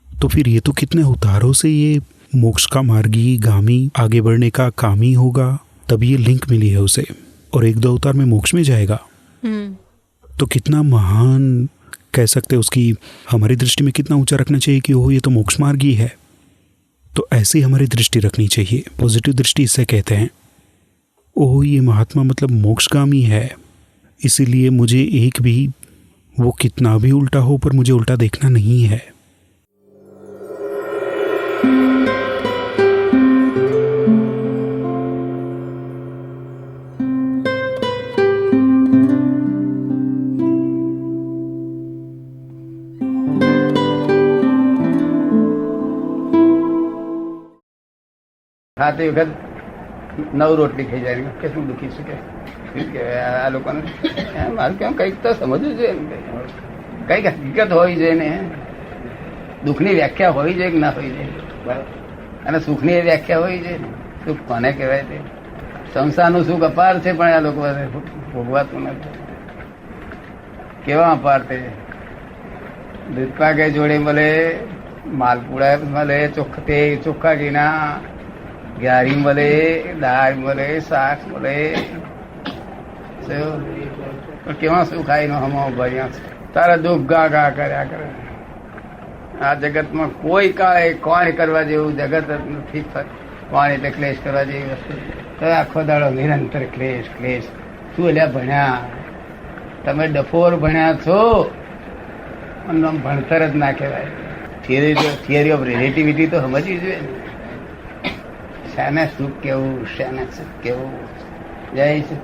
तो फिर ये तो कितने अवतारों से ये मोक्ष का मार्गी गामी आगे बढ़ने का कामी होगा, तब ये लिंक मिली है उसे। और एक दो अवतार में मोक्ष में जाएगा। तो कितना महान कह सकते हैं, उसकी हमारी दृष्टि में कितना ऊंचा रखना चाहिए कि ओह ये तो मोक्ष मार्गी है। तो ऐसी हमारी दृष्टि रखनी चाहिए। पॉजिटिव दृष्टि इससे कहते हैं। ओह ये महात्मा मतलब मोक्षगामी है, इसीलिए मुझे एक भी, वो कितना भी उल्टा हो पर मुझे उल्टा देखना नहीं है। ખાતી વખત 9 રોટલી ખાઈ જાય કે શું દુખી છે કે આ લોકોને મારું કેમ કંઈક તો સમજવું જોઈએ, કંઈક હકીકત હોવી જોઈએ ને, દુઃખની વ્યાખ્યા હોવી જોઈએ કે ના હોવી જોઈએ, અને સુખની વ્યાખ્યા હોવી જોઈએ ને. સુખ કોને કહેવાય? તે સંસારનું સુખ અપાર છે પણ આ લોકો ભોગવાતું નથી. કેવા અપાર તે? દૂધપાકે જોડે મળે, માલપુડા મળે, ચોખ્ખા ઘીના ગારી મળે, દાળ મળે, શાક મળે, કેવા સુખ આવીને હમો ભર્યા છે. તારા દુઃખ ગા ગા કર્યા કરે. આ જગતમાં કોઈ કાળે કોણ કરવા જેવું જગત નથી. કોણ એટલે ક્લેશ કરવા જેવી વસ્તુ. તો આખો દાડો નિરંતર ક્લેશ ક્લેશ. શું એટલે ભણ્યા? તમે ડફોર ભણ્યા છો, ભણતર જ ના કહેવાય. થિયરી ઓફ રિલેટિવિટી તો સમજવી જોઈએ ને. शाना सुख केवू, शाना सुख केवू. जय श्री.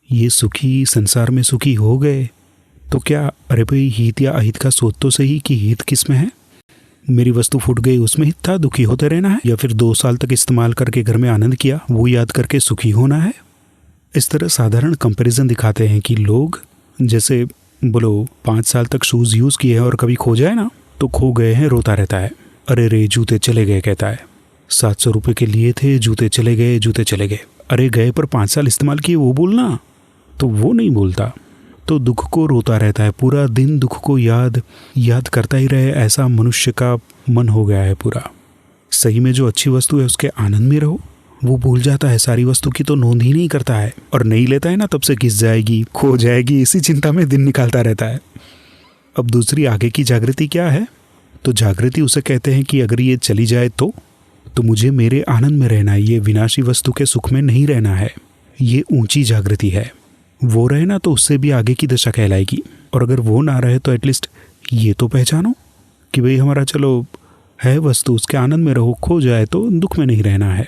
ये सुखी संसार में सुखी हो गए तो क्या? अरे भाई हित या अहित का सोच तो सही कि हित किस में है? मेरी वस्तु फूट गई उसमें हित था, दुखी होते रहना है? या फिर 2 साल तक इस्तेमाल करके घर में आनंद किया, वो याद करके सुखी होना है? इस तरह साधारण कंपैरिजन दिखाते हैं कि लोग जैसे बोलो 5 साल तक शूज यूज किए हैं और कभी खो जाए ना तो खो गए हैं, रोता रहता है। अरे रे जूते चले गए कहता है। 700 रुपये के लिए थे, जूते चले गए, जूते चले गए। अरे गए पर 5 साल इस्तेमाल किए वो बोलना, तो वो नहीं बोलता। तो दुख को रोता रहता है, पूरा दिन दुख को याद करता ही रहे, ऐसा मनुष्य का मन हो गया है पूरा। सही में जो अच्छी वस्तु है उसके आनंद में रहो, वो भूल जाता है, सारी वस्तु की तो नोंद ही नहीं करता है। और नहीं लेता है ना, तब से घिस जाएगी, खो जाएगी, इसी चिंता में दिन निकालता रहता है। अब दूसरी आगे की जागृति क्या है? तो जागृति उसे कहते हैं कि अगर ये चली जाए तो मुझे मेरे आनंद में रहना है, ये विनाशी वस्तु के सुख में नहीं रहना है। ये ऊंची जागृति है। वो रहे ना तो उससे भी आगे की दशा कहलाएगी। और अगर वो ना रहे तो एटलीस्ट ये तो पहचानो कि भाई हमारा चलो है वस्तु, उसके आनंद में रहो, खो जाए तो दुख में नहीं रहना है।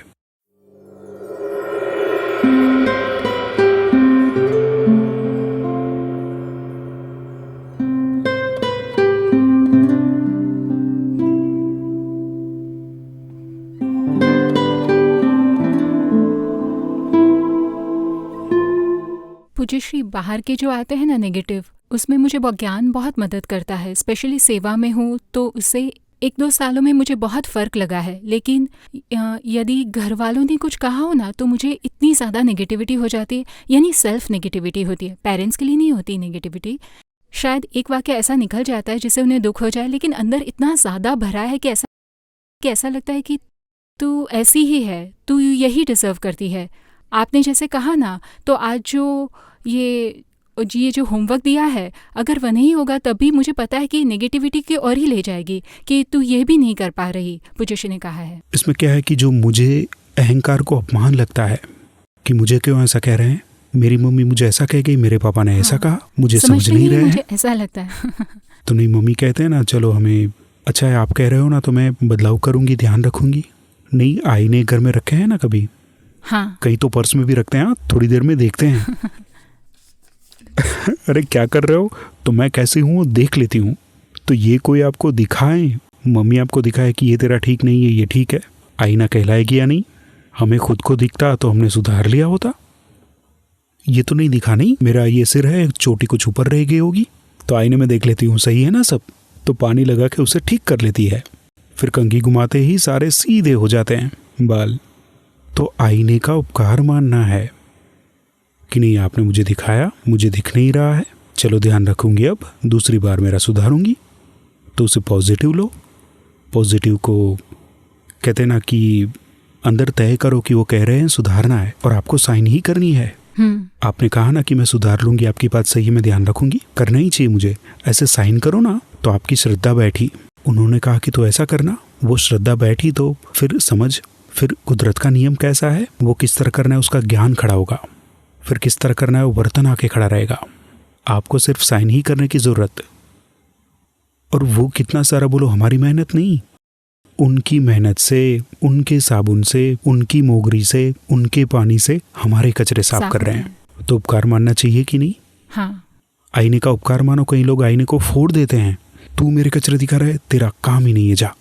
पूज्य श्री, बाहर के जो आते हैं ना नेगेटिव, उसमें मुझे ज्ञान बहुत मदद करता है, स्पेशली सेवा में हूँ तो उससे 1-2 सालों में मुझे बहुत फ़र्क लगा है। लेकिन यदि घर वालों ने कुछ कहा हो ना तो मुझे इतनी ज़्यादा नेगेटिविटी हो जाती है, यानी सेल्फ नेगेटिविटी होती है। पेरेंट्स के लिए नहीं होती नेगेटिविटी, शायद एक वाक्य ऐसा निकल जाता है जिससे उन्हें दुख हो जाए, लेकिन अंदर इतना ज़्यादा भरा है कि ऐसा लगता है कि तू ऐसी ही है, तू यही डिज़र्व करती है। आपने जैसे कहा ना, तो आज जो ये जो होमवर्क दिया है, अगर वह नहीं होगा तब भी मुझे पता है कि नेगेटिविटी की ओर ही ले जाएगी कि तू ये भी नहीं कर पा रही, पूज्यश्री ने कहा है। इसमें क्या है कि जो मुझे अहंकार को अपमान लगता है कि मुझे क्यों ऐसा कह रहे हैं, मेरी मम्मी मुझे ऐसा कह गई, मेरे पापा ने ऐसा कहा, मुझे समझ नहीं रहे हैं, मुझे ऐसा लगता है। तो नहीं, मम्मी कहते हैं ना चलो हमें अच्छा है आप कह रहे हो ना तो मैं बदलाव करूंगी, ध्यान रखूंगी। नहीं, आईने घर में रखे हैं ना कभी? हाँ, कहीं तो पर्स में भी रखते हैं, थोड़ी देर में देखते हैं अरे क्या कर रहे हो, तो मैं कैसी हूँ देख लेती हूँ। तो ये कोई आपको दिखाए, मम्मी आपको दिखाए कि ये तेरा ठीक नहीं है, ये ठीक है, आईना कहलाएगी या नहीं? हमें खुद को दिखता तो हमने सुधार लिया होता। ये तो नहीं दिखा, नहीं मेरा ये सिर है, चोटी कुछ ऊपर रह गई होगी, तो आईने में देख लेती हूँ सही है ना सब, तो पानी लगा के उसे ठीक कर लेती है। फिर कंघी घुमाते ही सारे सीधे हो जाते हैं बाल। तो आईने का उपकार मानना है कि नहीं आपने मुझे दिखाया, मुझे दिख नहीं रहा है, चलो ध्यान रखूंगी, अब दूसरी बार मेरा सुधारूंगी। तो उसे पॉजिटिव लो। पॉजिटिव को कहते ना कि अंदर तय करो कि वो कह रहे हैं सुधारना है और आपको साइन ही करनी है। आपने कहा ना कि मैं सुधार लूंगी, आपकी बात सही है, मैं ध्यान रखूंगी, करना ही चाहिए मुझे, ऐसे साइन करो ना। तो आपकी श्रद्धा बैठी, उन्होंने कहा कि तो ऐसा करना, वो श्रद्धा बैठी तो फिर समझ, फिर कुदरत का नियम कैसा है, वो किस तरह करना है उसका ज्ञान खड़ा होगा, फिर किस तरह करना है वो बर्तन आके खड़ा रहेगा। आपको सिर्फ साइन ही करने की जरूरत। और वो कितना सारा बोलो, हमारी मेहनत नहीं, उनकी मेहनत से, उनके साबुन से, उनकी मोगरी से, उनके पानी से हमारे कचरे साफ कर रहे हैं। तो उपकार मानना चाहिए कि नहीं? हाँ। आईने का उपकार मानो। कई लोग आईने को फोड़ देते हैं, तू मेरे कचरे दिखा रहा है, तेरा काम ही नहीं है, जा।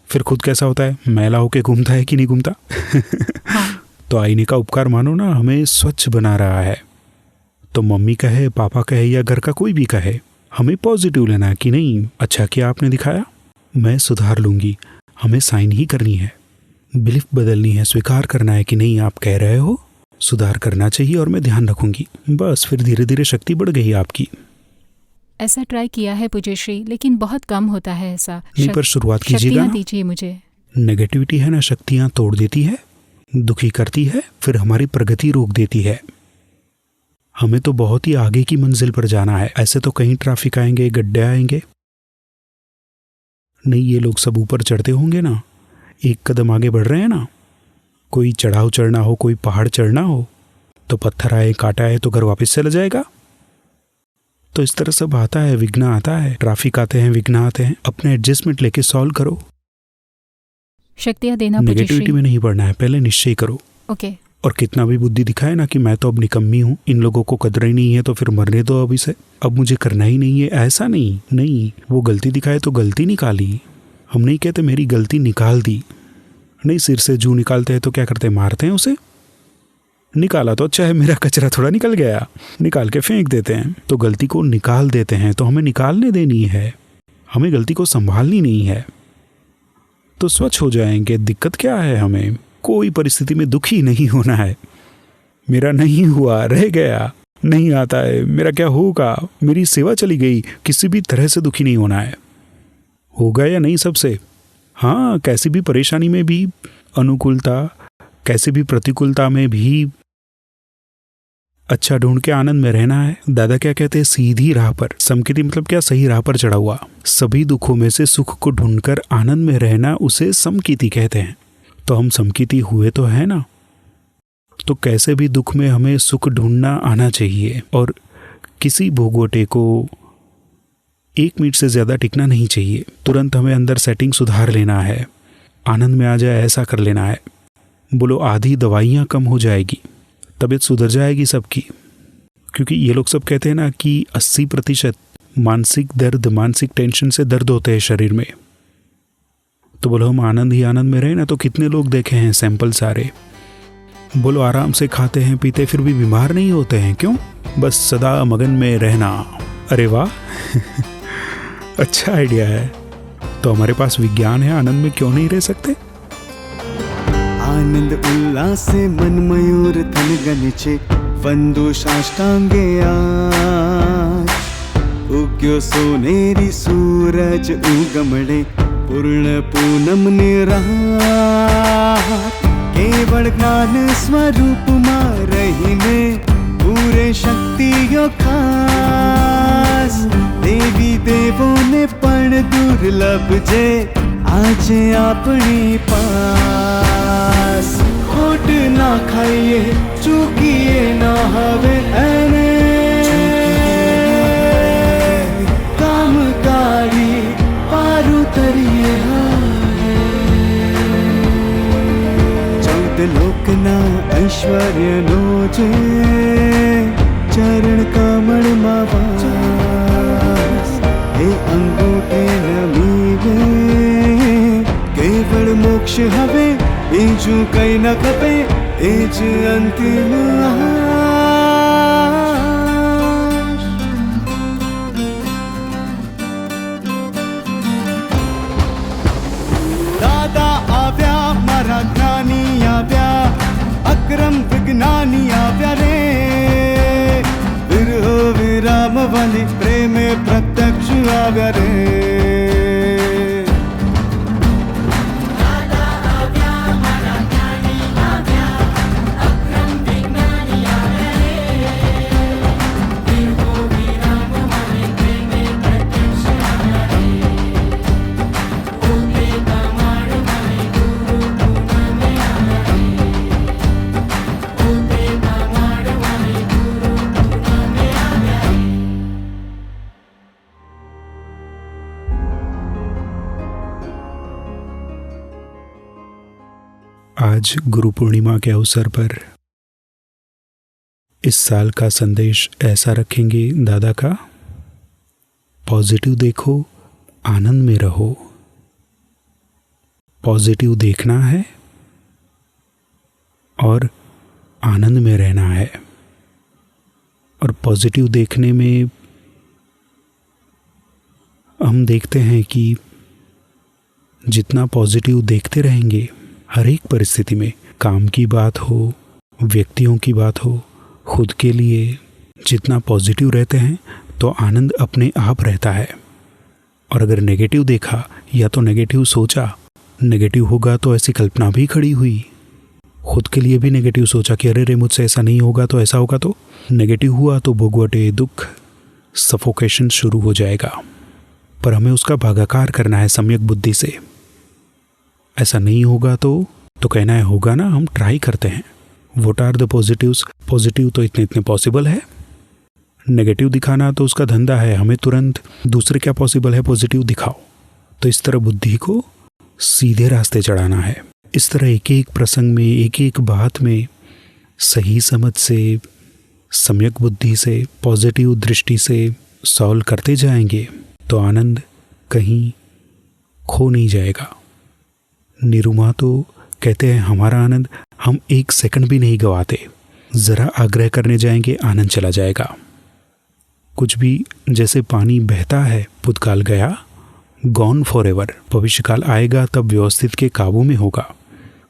फिर खुद कैसा होता है, मैला होके घूमता है कि नहीं घूमता? हाँ। तो आईने का उपकार मानो ना, हमें स्वच्छ बना रहा है। तो मम्मी कहे, पापा कहे या घर का कोई भी कहे, हमें पॉजिटिव लेना है कि नहीं, अच्छा किया आपने दिखाया, मैं सुधार लूंगी। हमें साइन ही करनी है, बिलीफ बदलनी है, स्वीकार करना है कि नहीं आप कह रहे हो, सुधार करना चाहिए और मैं ध्यान रखूंगी। बस फिर धीरे धीरे शक्ति बढ़ गई आपकी। ऐसा ट्राई किया है पूज्यश्री, लेकिन बहुत कम होता है ऐसा। नहीं, पर शुरुआत कीजिएगा। दीजिए मुझे। नेगेटिविटी है ना, शक्तियां तोड़ देती है, दुखी करती है, फिर हमारी प्रगति रोक देती है। हमें तो बहुत ही आगे की मंजिल पर जाना है, ऐसे तो कहीं ट्रैफिक आएंगे, गड्ढे आएंगे नहीं, ये लोग सब ऊपर चढ़ते होंगे ना, एक कदम आगे बढ़ रहे हैं ना। कोई चढ़ाव चढ़ना हो, कोई पहाड़ चढ़ना हो, तो पत्थर आए, कांटा आए तो घर वापस चला जाएगा। तो इस तरह सब आता है, विघ्न आता है, ट्रैफिक आते हैं, विघ्न आते हैं, अपने एडजस्टमेंट लेके सॉल्व करो। शक्तियां देना, नेगेटिविटी में नहीं पड़ना है, पहले निश्चय करो। ओके। और कितना भी बुद्धि दिखाए ना कि मैं तो अब निकम्मी हूँ, इन लोगों को कदर ही नहीं है, तो फिर मरने दो अब इसे, अब मुझे करना ही नहीं है, ऐसा नहीं। नहीं, वो गलती दिखाए तो गलती निकाली, हम नहीं कहते मेरी गलती निकाल दी। नहीं, सिर से जू निकालते हैं तो क्या करते हैं, मारते हैं उसे। निकाला तो अच्छा है, मेरा कचरा थोड़ा निकल गया, निकाल के फेंक देते हैं। तो गलती को निकाल देते हैं, तो हमें निकालने देनी है, हमें गलती को संभालनी नहीं है, तो स्वच्छ हो जाएंगे। दिक्कत क्या है, हमें कोई परिस्थिति में दुखी नहीं होना है। मेरा नहीं हुआ, रह गया, नहीं आता है, मेरा क्या होगा, मेरी सेवा चली गई, किसी भी तरह से दुखी नहीं होना है। होगा या नहीं सबसे? हाँ, कैसी भी परेशानी में भी अनुकूलता, कैसी भी प्रतिकूलता में भी अच्छा ढूंढ के आनंद में रहना है। दादा क्या कहते हैं, सीधी राह पर। समकिति मतलब क्या, सही राह पर चढ़ा हुआ। सभी दुखों में से सुख को ढूंढकर आनंद में रहना, उसे समकिति कहते हैं। तो हम समकिति हुए तो है ना, तो कैसे भी दुख में हमें सुख ढूंढना आना चाहिए। और किसी भोगवटे को 1 मिनट से ज़्यादा टिकना नहीं चाहिए। तुरंत हमें अंदर सेटिंग सुधार लेना है, आनंद में आ जाए ऐसा कर लेना है। बोलो आधी दवाइयाँ कम हो जाएगी, तबीयत सुधर जाएगी सबकी। क्योंकि ये लोग सब कहते हैं ना कि 80% मानसिक दर्द, मानसिक टेंशन से दर्द होते हैं शरीर में। तो बोलो हम आनंद ही आनंद में रहे ना, तो कितने लोग देखे हैं सैंपल सारे। बोलो आराम से खाते हैं पीते फिर भी बीमार नहीं होते हैं, क्यों? बस सदा मगन में रहना, अरे वाह, अच्छा आइडिया है। तो हमारे पास विज्ञान है, आनंद में क्यों नहीं रह सकते? आनंद उल्लासे मन मयूर थन गनिचे वंदो साष्टांगे आज उग्यो सोनेरी सूरज उगमड़े पूर्ण पूनम निरात केवल ज्ञान स्वरूप में रहीने पूरे शक्तियों खास देवी देवों ने पण दुर्लभ जे आज अपनी पास खोट ना खाइए चूकिए ना हवे एने काम कारी पारू तरिए चौद लोक ना ऐश्वर्य नो जे चरण कमल मावास हे अंगूठे नमीने केवल मोक्ष हवे एजू कई न खपे एज अंतिम दादा आव्या मारा ज्ञानी आव्या अक्रम विज्ञानी आव्या रे विरह विराम वाली प्रेम प्रत्यक्ष आव्या रे आज गुरु पूर्णिमा के अवसर पर इस साल का संदेश ऐसा रखेंगे दादा का, पॉजिटिव देखो, आनंद में रहो। पॉजिटिव देखना है और आनंद में रहना है। और पॉजिटिव देखने में हम देखते हैं कि जितना पॉजिटिव देखते रहेंगे हर एक परिस्थिति में, काम की बात हो, व्यक्तियों की बात हो, खुद के लिए जितना पॉजिटिव रहते हैं तो आनंद अपने आप रहता है। और अगर नेगेटिव देखा या तो नेगेटिव सोचा, नेगेटिव होगा तो ऐसी कल्पना भी खड़ी हुई, खुद के लिए भी नेगेटिव सोचा कि अरे रे मुझसे ऐसा नहीं होगा तो ऐसा होगा, तो नेगेटिव हुआ तो भोगवटे दुख, सफोकेशन शुरू हो जाएगा। पर हमें उसका भागाकार करना है सम्यक बुद्धि से। ऐसा नहीं होगा तो कहना है होगा ना, हम ट्राई करते हैं। What are the positives? Positive तो इतने इतने पॉसिबल है। नेगेटिव दिखाना तो उसका धंधा है, हमें तुरंत दूसरे क्या पॉसिबल है पॉजिटिव दिखाओ। तो इस तरह बुद्धि को सीधे रास्ते चढ़ाना है। इस तरह एक एक प्रसंग में, एक एक बात में सही समझ से, सम्यक बुद्धि से, पॉजिटिव दृष्टि से सॉल्व करते जाएंगे तो आनंद कहीं खो नहीं जाएगा। निरुमा तो कहते हैं हमारा आनंद हम एक सेकंड भी नहीं गवाते, ज़रा आग्रह करने जाएंगे आनंद चला जाएगा। कुछ भी जैसे पानी बहता है, भूतकाल गया, गॉन फॉर एवर, भविष्यकाल आएगा तब व्यवस्थित के काबू में होगा।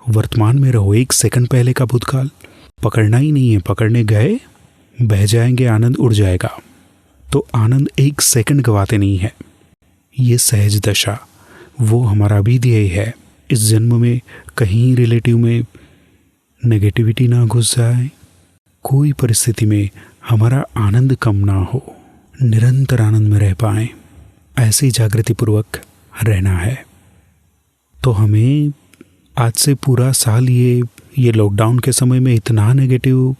वर्तमान में रहो, एक सेकंड पहले का भूतकाल पकड़ना ही नहीं है, पकड़ने गए बह जाएंगे, आनंद उड़ जाएगा। तो आनंद एक सेकंड गवाते नहीं है। ये सहज दशा, वो हमारा भी ध्येय है। इस जन्म में कहीं रिलेटिव में नेगेटिविटी ना घुस जाए, कोई परिस्थिति में हमारा आनंद कम ना हो, निरंतर आनंद में रह पाएं, ऐसी जागृति पूर्वक रहना है। तो हमें आज से पूरा साल ये लॉकडाउन के समय में इतना नेगेटिव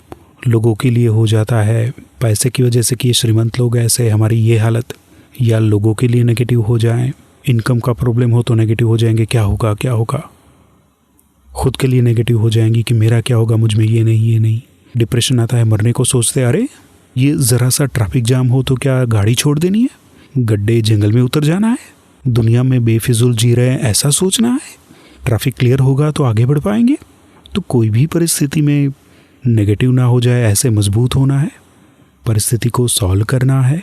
लोगों के लिए हो जाता है, पैसे की वजह से कि श्रीमंत लोग ऐसे, हमारी ये हालत, या लोगों के लिए नेगेटिव हो जाए, इनकम का प्रॉब्लम हो तो नेगेटिव हो जाएंगे, क्या होगा क्या होगा, खुद के लिए नेगेटिव हो जाएंगी कि मेरा क्या होगा, मुझ में ये नहीं। डिप्रेशन आता है, मरने को सोचते, अरे ये ज़रा सा ट्रैफिक जाम हो तो क्या गाड़ी छोड़ देनी है, गड्ढे जंगल में उतर जाना है, दुनिया में बेफिजूल जी रहे हैं ऐसा सोचना है, ट्रैफिक क्लियर होगा तो आगे बढ़ पाएंगे। तो कोई भी परिस्थिति में नेगेटिव ना हो जाए, ऐसे मजबूत होना है, परिस्थिति को सॉल्व करना है,